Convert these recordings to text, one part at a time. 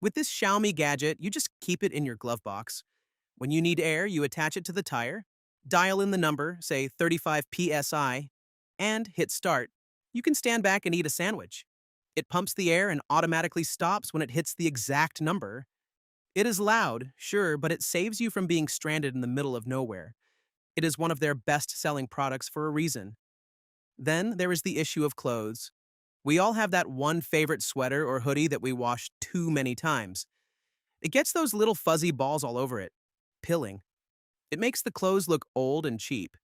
With this Xiaomi gadget, you just keep it in your glove box. When you need air, you attach it to the tire, dial in the number, say 35 psi, and hit start. You can stand back and eat a sandwich. It pumps the air and automatically stops when it hits the exact number. It is loud, sure, but it saves you from being stranded in the middle of nowhere. It is one of their best-selling products for a reason. Then there is the issue of clothes. We all have that one favorite sweater or hoodie that we wash too many times. It gets those little fuzzy balls all over it. Pilling. It makes the clothes look old and cheap.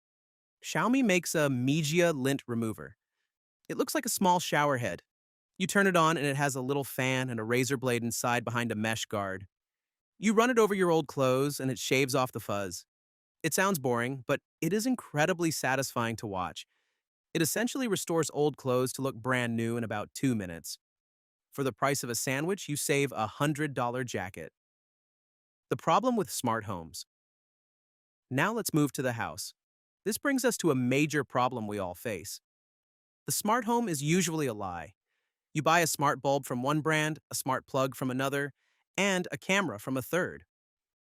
Xiaomi makes a Mijia lint remover. It looks like a small shower head. You turn it on and it has a little fan and a razor blade inside behind a mesh guard. You run it over your old clothes and it shaves off the fuzz. It sounds boring, but it is incredibly satisfying to watch. It essentially restores old clothes to look brand new in about 2 minutes. For the price of a sandwich, you save a $100 jacket. The problem with smart homes. Now let's move to the house. This brings us to a major problem we all face. The smart home is usually a lie. You buy a smart bulb from one brand, a smart plug from another, and a camera from a third.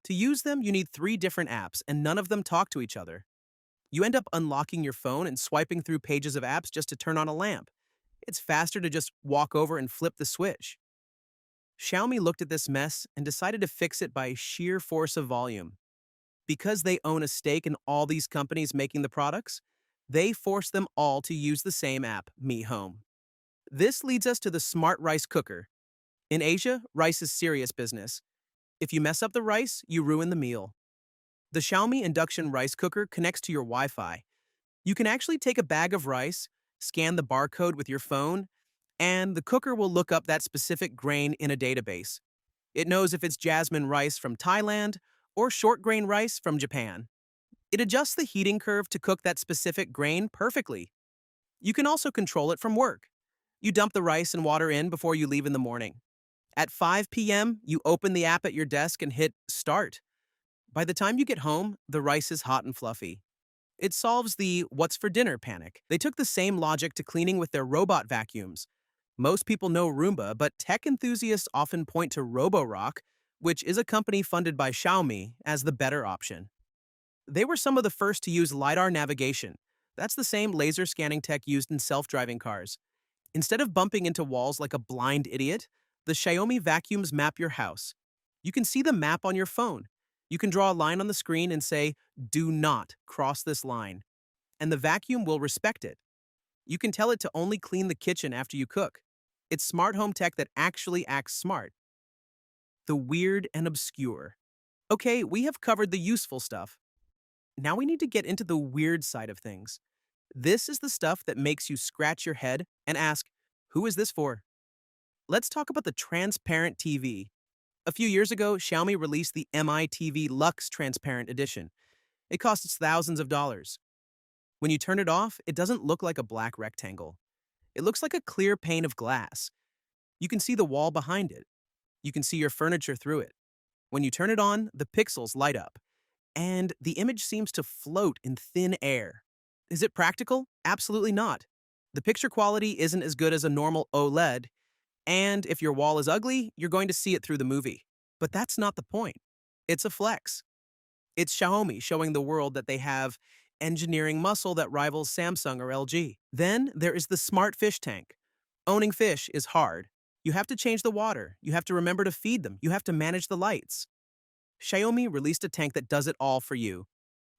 To use them, you need 3 different apps, and none of them talk to each other. You end up unlocking your phone and swiping through pages of apps just to turn on a lamp. It's faster to just walk over and flip the switch. Xiaomi looked at this mess and decided to fix it by sheer force of volume. Because they own a stake in all these companies making the products, they force them all to use the same app, Mi Home. This leads us to the smart rice cooker. In Asia, rice is serious business. If you mess up the rice, you ruin the meal. The Xiaomi induction rice cooker connects to your Wi-Fi. You can actually take a bag of rice, scan the barcode with your phone, and the cooker will look up that specific grain in a database. It knows if it's jasmine rice from Thailand or short grain rice from Japan. It adjusts the heating curve to cook that specific grain perfectly. You can also control it from work. You dump the rice and water in before you leave in the morning. At 5 p.m., you open the app at your desk and hit Start. By the time you get home, the rice is hot and fluffy. It solves the what's for dinner panic. They took the same logic to cleaning with their robot vacuums. Most people know Roomba, but tech enthusiasts often point to Roborock, which is a company funded by Xiaomi, as the better option. They were some of the first to use LiDAR navigation. That's the same laser scanning tech used in self-driving cars. Instead of bumping into walls like a blind idiot, the Xiaomi vacuums map your house. You can see the map on your phone. You can draw a line on the screen and say, "Do not cross this line," and the vacuum will respect it. You can tell it to only clean the kitchen after you cook. It's smart home tech that actually acts smart. The weird and obscure. Okay, we have covered the useful stuff. Now we need to get into the weird side of things. This is the stuff that makes you scratch your head and ask, who is this for? Let's talk about the transparent TV. A few years ago, Xiaomi released the Mi TV Luxe Transparent Edition. It costs thousands of dollars. When you turn it off, it doesn't look like a black rectangle. It looks like a clear pane of glass. You can see the wall behind it. You can see your furniture through it. When you turn it on, the pixels light up, and the image seems to float in thin air. Is it practical? Absolutely not. The picture quality isn't as good as a normal OLED, and if your wall is ugly, you're going to see it through the movie. But that's not the point. It's a flex. It's Xiaomi showing the world that they have engineering muscle that rivals Samsung or LG. Then there is the smart fish tank. Owning fish is hard. You have to change the water. You have to remember to feed them. You have to manage the lights. Xiaomi released a tank that does it all for you.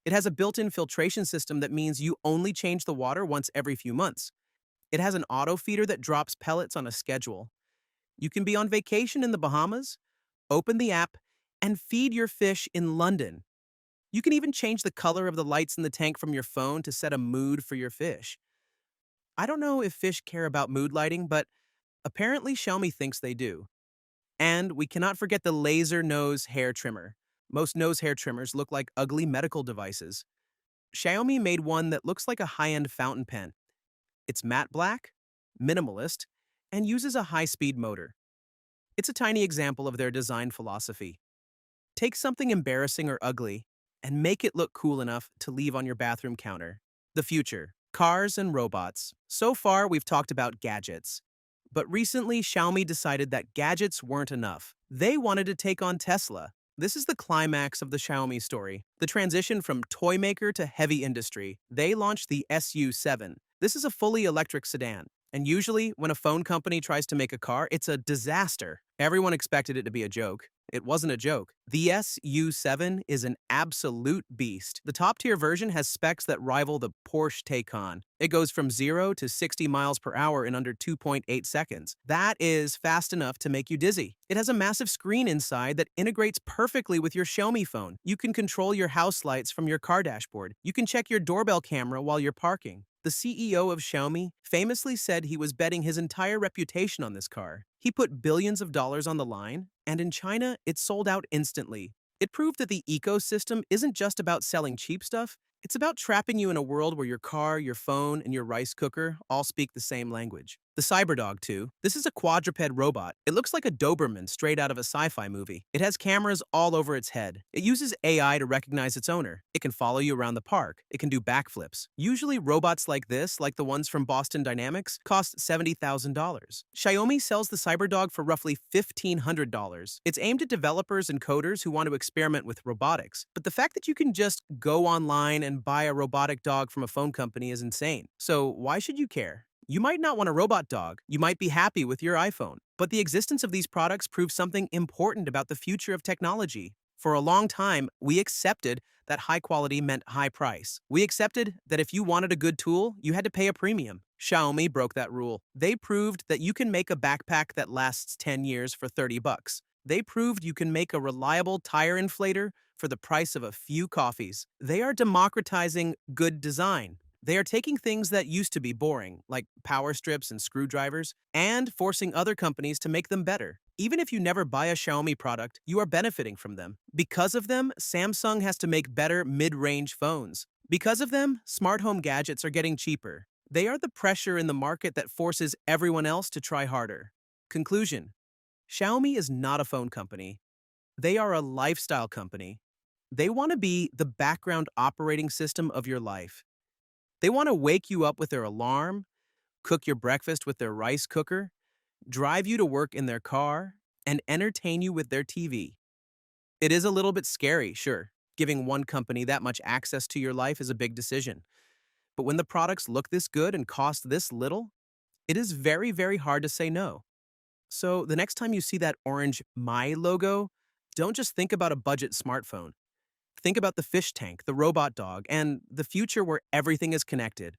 It has a built-in filtration system that means you only change the water once every few months. It has an auto feeder that drops pellets on a schedule. You can be on vacation in the Bahamas, open the app, and feed your fish in London. You can even change the color of the lights in the tank from your phone to set a mood for your fish. I don't know if fish care about mood lighting, but apparently Xiaomi thinks they do. And we cannot forget the laser nose hair trimmer. Most nose hair trimmers look like ugly medical devices. Xiaomi made one that looks like a high-end fountain pen. It's matte black, minimalist, and uses a high-speed motor. It's a tiny example of their design philosophy. Take something embarrassing or ugly and make it look cool enough to leave on your bathroom counter. The future, cars and robots. So far, we've talked about gadgets. But recently, Xiaomi decided that gadgets weren't enough. They wanted to take on Tesla. This is the climax of the Xiaomi story. The transition from toy maker to heavy industry. They launched the SU7. This is a fully electric sedan. And usually, when a phone company tries to make a car, it's a disaster. Everyone expected it to be a joke. It wasn't a joke. The SU7 is an absolute beast. The top-tier version has specs that rival the Porsche Taycan. It goes from 0 to 60 miles per hour in under 2.8 seconds. That is fast enough to make you dizzy. It has a massive screen inside that integrates perfectly with your Xiaomi phone. You can control your house lights from your car dashboard. You can check your doorbell camera while you're parking. The CEO of Xiaomi famously said he was betting his entire reputation on this car. He put billions of dollars on the line, and in China, it sold out instantly. It proved that the ecosystem isn't just about selling cheap stuff, it's about trapping you in a world where your car, your phone, and your rice cooker all speak the same language. The CyberDog, too. This is a quadruped robot. It looks like a Doberman straight out of a sci-fi movie. It has cameras all over its head. It uses AI to recognize its owner. It can follow you around the park. It can do backflips. Usually, robots like this, like the ones from Boston Dynamics, cost $70,000. Xiaomi sells the CyberDog for roughly $1,500. It's aimed at developers and coders who want to experiment with robotics. But the fact that you can just go online and buy a robotic dog from a phone company is insane. So why should you care? You might not want a robot dog. You might be happy with your iPhone. But the existence of these products proves something important about the future of technology. For a long time, we accepted that high quality meant high price. We accepted that if you wanted a good tool, you had to pay a premium. Xiaomi broke that rule. They proved that you can make a backpack that lasts 10 years for 30 bucks. They proved you can make a reliable tire inflator for the price of a few coffees. They are democratizing good design. They are taking things that used to be boring, like power strips and screwdrivers, and forcing other companies to make them better. Even if you never buy a Xiaomi product, you are benefiting from them. Because of them, Samsung has to make better mid-range phones. Because of them, smart home gadgets are getting cheaper. They are the pressure in the market that forces everyone else to try harder. Conclusion: Xiaomi is not a phone company. They are a lifestyle company. They want to be the background operating system of your life. They want to wake you up with their alarm, cook your breakfast with their rice cooker, drive you to work in their car, and entertain you with their TV. It is a little bit scary, sure. Giving one company that much access to your life is a big decision. But when the products look this good and cost this little, it is very, very hard to say no. So the next time you see that orange My logo, don't just think about a budget smartphone. Think about the fish tank, the robot dog, and the future where everything is connected.